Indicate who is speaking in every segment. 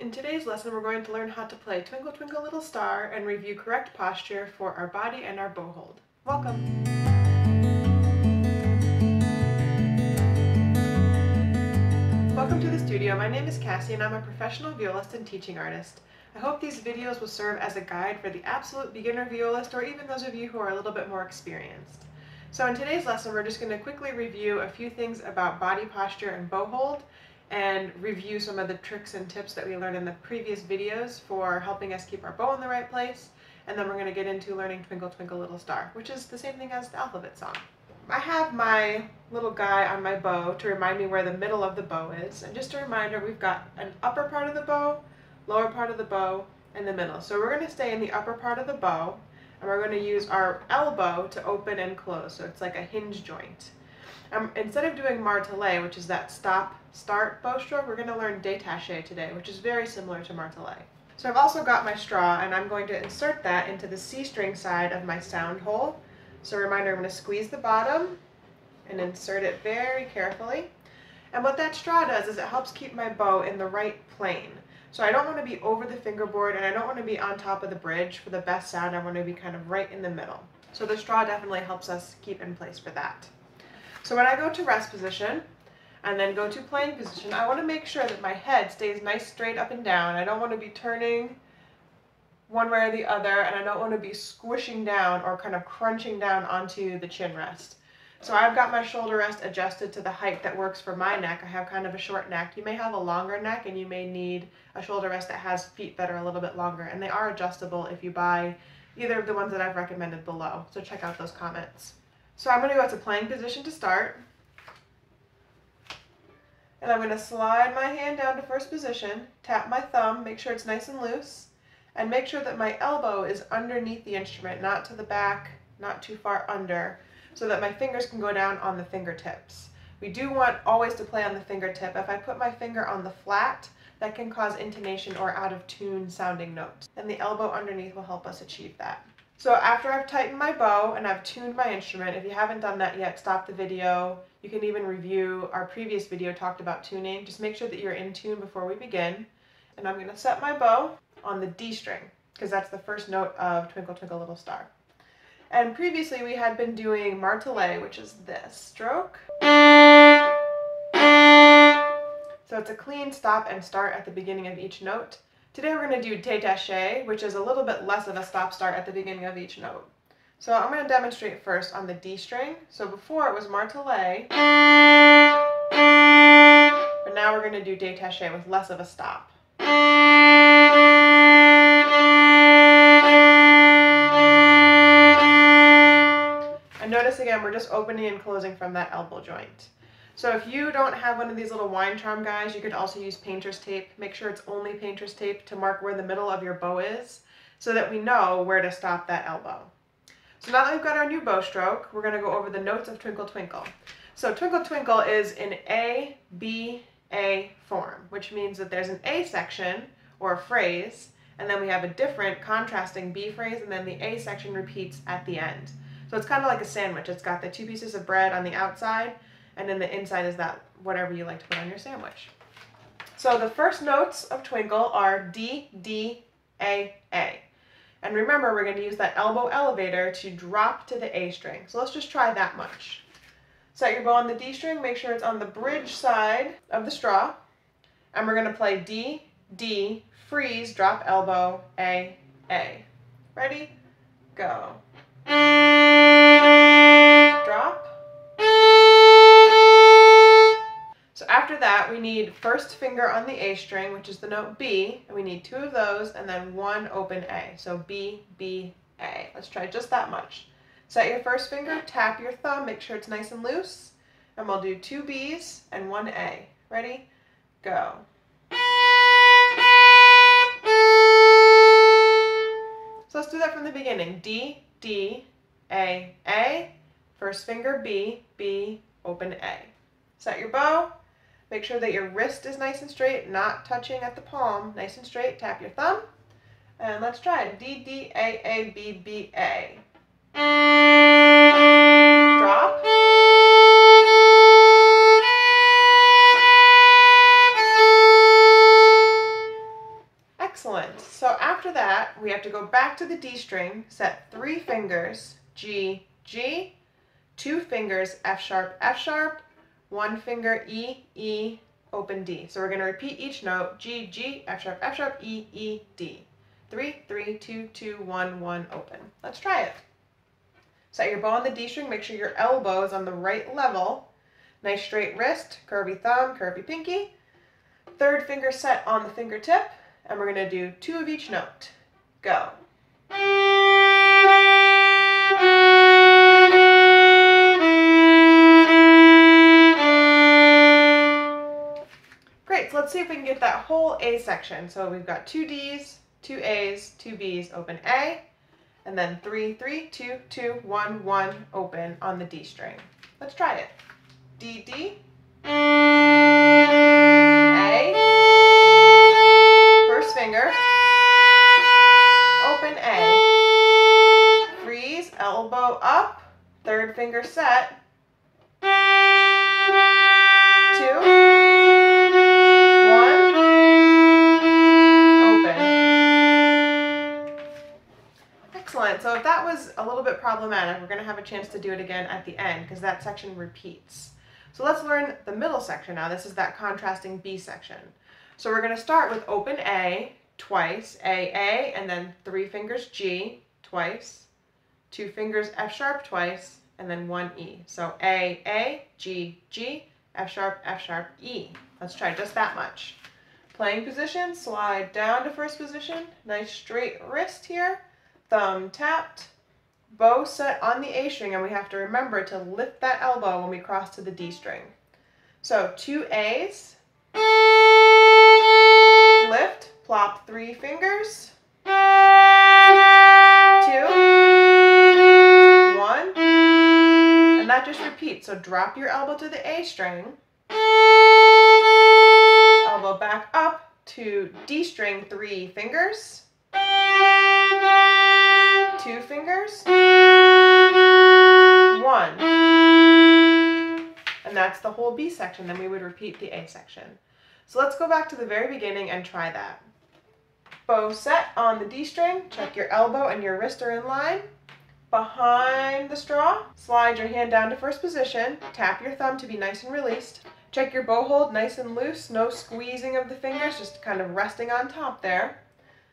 Speaker 1: In today's lesson, we're going to learn how to play Twinkle Twinkle Little Star and review correct posture for our body and our bow hold. Welcome! Welcome to the studio. My name is Cassie and I'm a professional violist and teaching artist. I hope these videos will serve as a guide for the absolute beginner violist or even those of you who are a little bit more experienced. So in today's lesson, we're just going to quickly review a few things about body posture and bow hold, and review some of the tricks and tips that we learned in the previous videos for helping us keep our bow in the right place. And then we're going to get into learning Twinkle Twinkle Little Star, which is the same thing as the alphabet song. I have my little guy on my bow to remind me where the middle of the bow is. And just a reminder, we've got an upper part of the bow, lower part of the bow, and the middle. So we're going to stay in the upper part of the bow, and we're going to use our elbow to open and close. So it's like a hinge joint. Instead of doing martelet, which is that stop-start bow stroke, we're going to learn detaché today, which is very similar to martelet. So I've also got my straw, and I'm going to insert that into the C string side of my sound hole. So reminder, I'm going to squeeze the bottom and insert it very carefully. And what that straw does is it helps keep my bow in the right plane. So I don't want to be over the fingerboard, and I don't want to be on top of the bridge for the best sound. I want to be kind of right in the middle. So the straw definitely helps us keep in place for that. So when I go to rest position and then go to playing position, I want to make sure that my head stays nice straight up and down. I don't want to be turning one way or the other, and I don't want to be squishing down or kind of crunching down onto the chin rest. So I've got my shoulder rest adjusted to the height that works for my neck. I have kind of a short neck. You may have a longer neck and you may need a shoulder rest that has feet that are a little bit longer, and they are adjustable if you buy either of the ones that I've recommended below. So check out those comments. So I'm going to go to playing position to start, and I'm going to slide my hand down to first position, tap my thumb, make sure it's nice and loose, and make sure that my elbow is underneath the instrument, not to the back, not too far under, so that my fingers can go down on the fingertips. We do want always to play on the fingertip. If I put my finger on the flat, that can cause intonation or out of tune sounding notes, and the elbow underneath will help us achieve that. So after I've tightened my bow and I've tuned my instrument, if you haven't done that yet, stop the video. You can even review our previous video talked about tuning. Just make sure that you're in tune before we begin. And I'm going to set my bow on the D string, because that's the first note of Twinkle Twinkle Little Star. And previously we had been doing martelet, which is this stroke. So it's a clean stop and start at the beginning of each note. Today we're going to do detaché, which is a little bit less of a stop-start at the beginning of each note. So I'm going to demonstrate first on the D string. So before it was martelet, but now we're going to do detaché with less of a stop. And notice again, we're just opening and closing from that elbow joint. So if you don't have one of these little wine charm guys, you could also use painter's tape. Make sure it's only painter's tape to mark where the middle of your bow is, so that we know where to stop that elbow. So now that we've got our new bow stroke, we're going to go over the notes of Twinkle Twinkle. So Twinkle Twinkle is in A, B, A form, which means that there's an A section or a phrase, and then we have a different contrasting B phrase, and then the A section repeats at the end. So it's kind of like a sandwich. It's got the two pieces of bread on the outside, and then the inside is that whatever you like to put on your sandwich. So the first notes of Twinkle are D, D, A, A. And remember, we're going to use that elbow elevator to drop to the A string. So let's just try that much. Set your bow on the D string, make sure it's on the bridge side of the straw. And we're going to play D, D, freeze, drop elbow, A, A. Ready? Go. Drop. So after that, we need first finger on the A string, which is the note B, and we need two of those, and then one open A. So B, B, A. Let's try just that much. Set your first finger, tap your thumb, make sure it's nice and loose, and we'll do two B's and one A. Ready? Go. So let's do that from the beginning. D, D, A, A. First finger B, B, open A. Set your bow. Make sure that your wrist is nice and straight, not touching at the palm. Nice and straight. Tap your thumb. And let's try it. D, D, A, A, B, B, A. Drop. Excellent. So after that, we have to go back to the D string, set 3 fingers, G, G, 2 fingers, F sharp, F sharp, 1 finger, E, E, open D. So we're going to repeat each note, G, G, F sharp, E, E, D. 3, 3, 2, 2, 1, 1, open. Let's try it. Set your bow on the D string, make sure your elbow is on the right level. Nice straight wrist, curvy thumb, curvy pinky. 3rd finger set on the fingertip, and we're going to do 2 of each note. Go. Great, so let's see if we can get that whole A section. So we've got 2 Ds, 2 As, 2 Bs, open A, and then 3, 3, 2, 2, 1, 1, open on the D string. Let's try it. D, D, A, first finger, open A, freeze, elbow up, 3rd finger set, 2, 1, open. Excellent. So if that was a little bit problematic, we're going to have a chance to do it again at the end because that section repeats. So let's learn the middle section now. This is that contrasting B section. So we're going to start with open A twice, A, and then 3 fingers G twice, 2 fingers F sharp twice, and then 1 E. So A, G, G, F sharp, E. Let's try just that much. Playing position, slide down to first position. Nice straight wrist here. Thumb tapped. Bow set on the A string, and we have to remember to lift that elbow when we cross to the D string. So 2 A's, lift, plop 3 fingers, 2, 1, and that just repeats. So drop your elbow to the A string, elbow back up to D string, 3 fingers, 2 fingers, 1. And that's the whole B section. Then we would repeat the A section. So let's go back to the very beginning and try that. Bow set on the D string. Check your elbow and your wrist are in line. Behind the straw, slide your hand down to first position. Tap your thumb to be nice and released. Check your bow hold nice and loose. No squeezing of the fingers, just kind of resting on top there.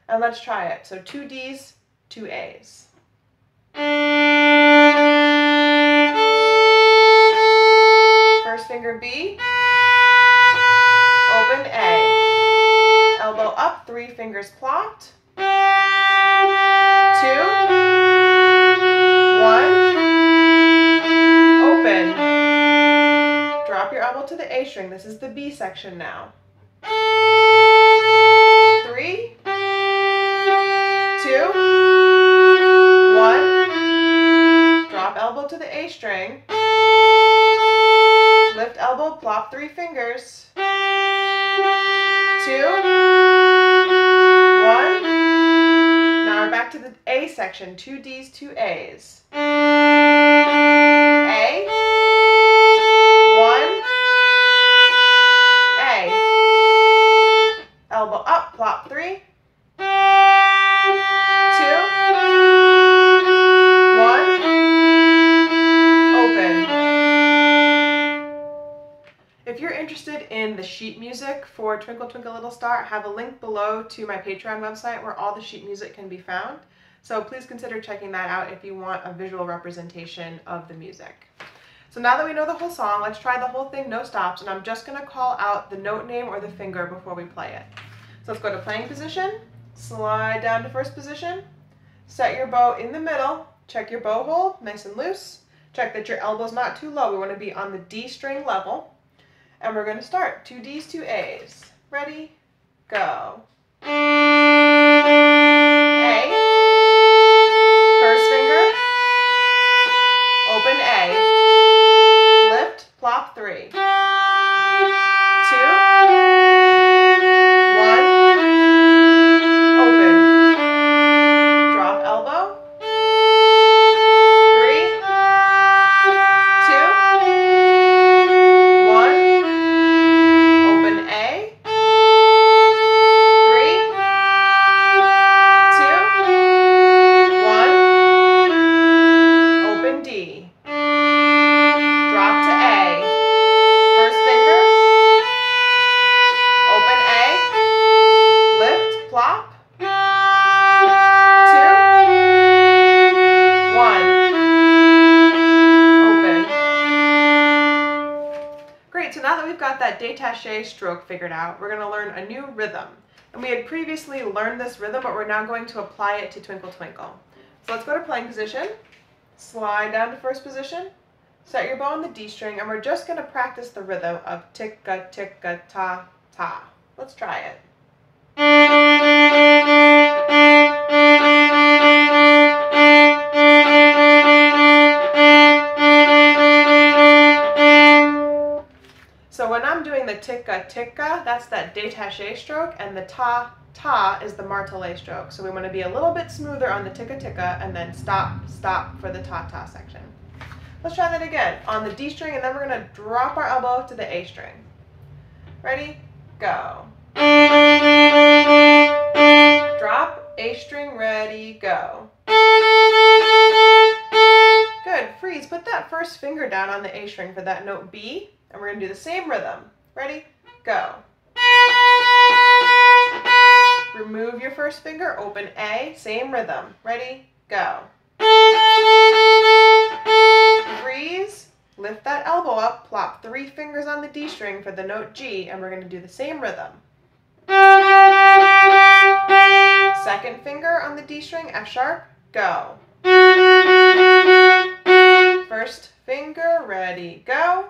Speaker 1: And let's try it. So 2 Ds, 2 A's. First finger B, open A. Elbow up, 3 fingers plopped. 2, 1. Open. Drop your elbow to the A string. This is the B section now. 3, 2, 1. Drop elbow to the A string. Lift elbow, plop 3 fingers. 2, 1. Now we're back to the A section. 2 Ds, 2 A's. A. 1. A. Elbow up, plop 3. 2, 1. Open. If you're interested in the sheet music for Twinkle Twinkle Little Star, I have a link below to my Patreon website where all the sheet music can be found. So please consider checking that out if you want a visual representation of the music. So now that we know the whole song, let's try the whole thing, no stops, and I'm just going to call out the note name or the finger before we play it. So let's go to playing position, slide down to first position, set your bow in the middle, check your bow hold, nice and loose, check that your elbow's not too low, we want to be on the D string level, and we're going to start 2 Ds, 2 A's. Ready, go. A, first finger, open A, lift, plop 3, 2, 1, open, drop elbow, 3, 2, 1, open A, 3, got that detaché stroke figured out, we're going to learn a new rhythm. And we had previously learned this rhythm, but we're now going to apply it to Twinkle Twinkle. So let's go to playing position, slide down to first position, set your bow on the D string, and we're just going to practice the rhythm of ticka ticka ta ta. Let's try it. So when I'm doing the ticka ticka, that's that detaché stroke, and the ta ta is the martelé stroke. So we want to be a little bit smoother on the ticka ticka and then stop stop for the ta ta section. Let's try that again on the D string, and then we're going to drop our elbow to the A string. Ready? Go. Drop, A string, ready, go. Good. Freeze. Put that first finger down on the A string for that note B, and we're going to do the same rhythm. Ready? Go. Remove your first finger, open A, same rhythm. Ready? Go. Freeze. Lift that elbow up, plop 3 fingers on the D string for the note G, and we're going to do the same rhythm. Second finger on the D string, F sharp, go. First finger, ready, go.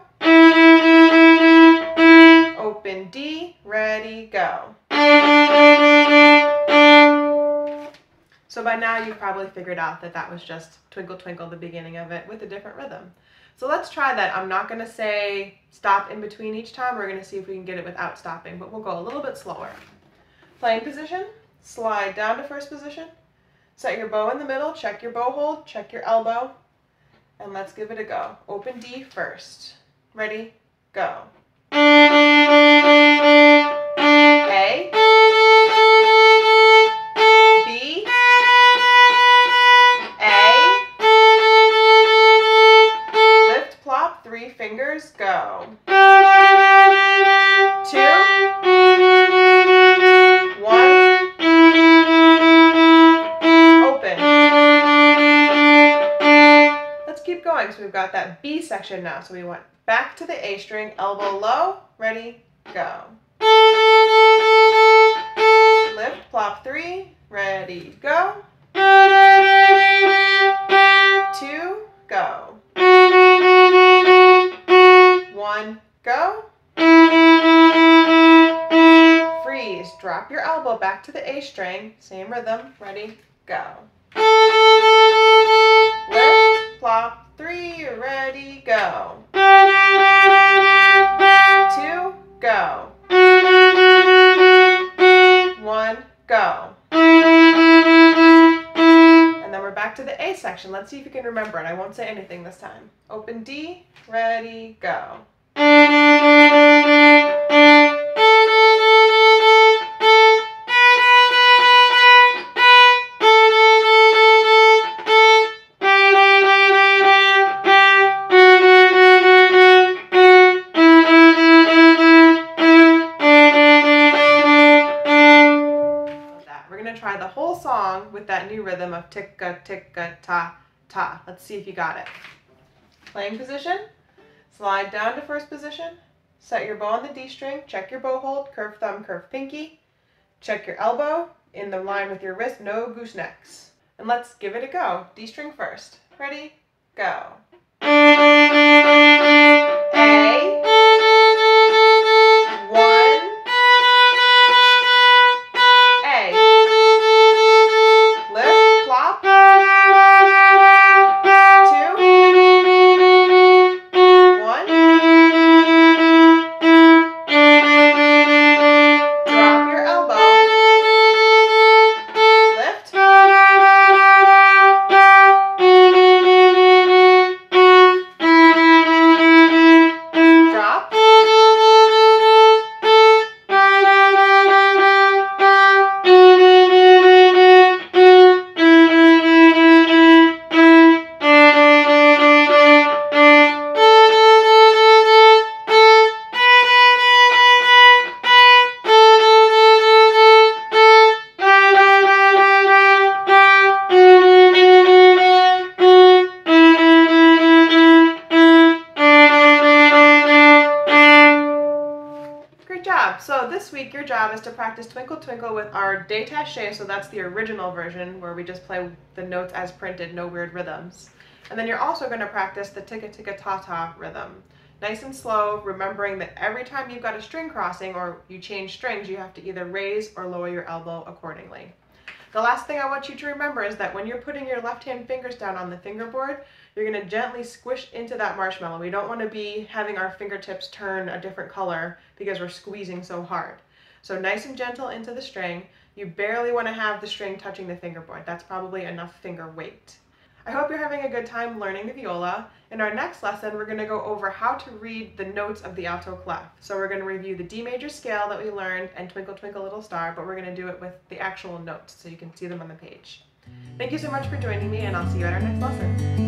Speaker 1: Open D, ready, go. So by now you've probably figured out that that was just Twinkle Twinkle, the beginning of it, with a different rhythm. So let's try that. I'm not going to say stop in between each time. We're going to see if we can get it without stopping, but we'll go a little bit slower. Playing position, slide down to first position, set your bow in the middle, check your bow hold, check your elbow, and let's give it a go. Open D first. Ready? Go. A, B, A, lift, plop, 3 fingers, go. 2, 1, open. Let's keep going. So we've got that B section now. So we went back to the A string, elbow low, ready, go. Lift, plop 3, ready, go. 2, go. 1, go. Freeze, drop your elbow back to the A string, same rhythm, ready, go. Lift, plop 3, ready, go. 2, go. 1, go. And then we're back to the A section. Let's see if you can remember it. I won't say anything this time. Open D, ready, go. Try the whole song with that new rhythm of ticka ticka ta ta. Let's see if you got it. Playing position, slide down to first position, set your bow on the D string, check your bow hold, curve thumb, curve pinky, check your elbow in the line with your wrist, no goosenecks. And let's give it a go. D string first. Ready? Go. A, 1, A. Lift, plop. 2, 1. Drop your elbow. Lift. job is to practice Twinkle Twinkle with our Detaché, so that's the original version where we just play the notes as printed, no weird rhythms. And then you're also going to practice the ticka ticka ta ta rhythm. Nice and slow, remembering that every time you've got a string crossing or you change strings, you have to either raise or lower your elbow accordingly. The last thing I want you to remember is that when you're putting your left hand fingers down on the fingerboard, you're going to gently squish into that marshmallow. We don't want to be having our fingertips turn a different color because we're squeezing so hard. So nice and gentle into the string. You barely want to have the string touching the fingerboard. That's probably enough finger weight. I hope you're having a good time learning the viola. In our next lesson, we're going to go over how to read the notes of the alto clef. So we're going to review the D major scale that we learned and Twinkle Twinkle Little Star, but we're going to do it with the actual notes so you can see them on the page. Thank you so much for joining me, and I'll see you at our next lesson.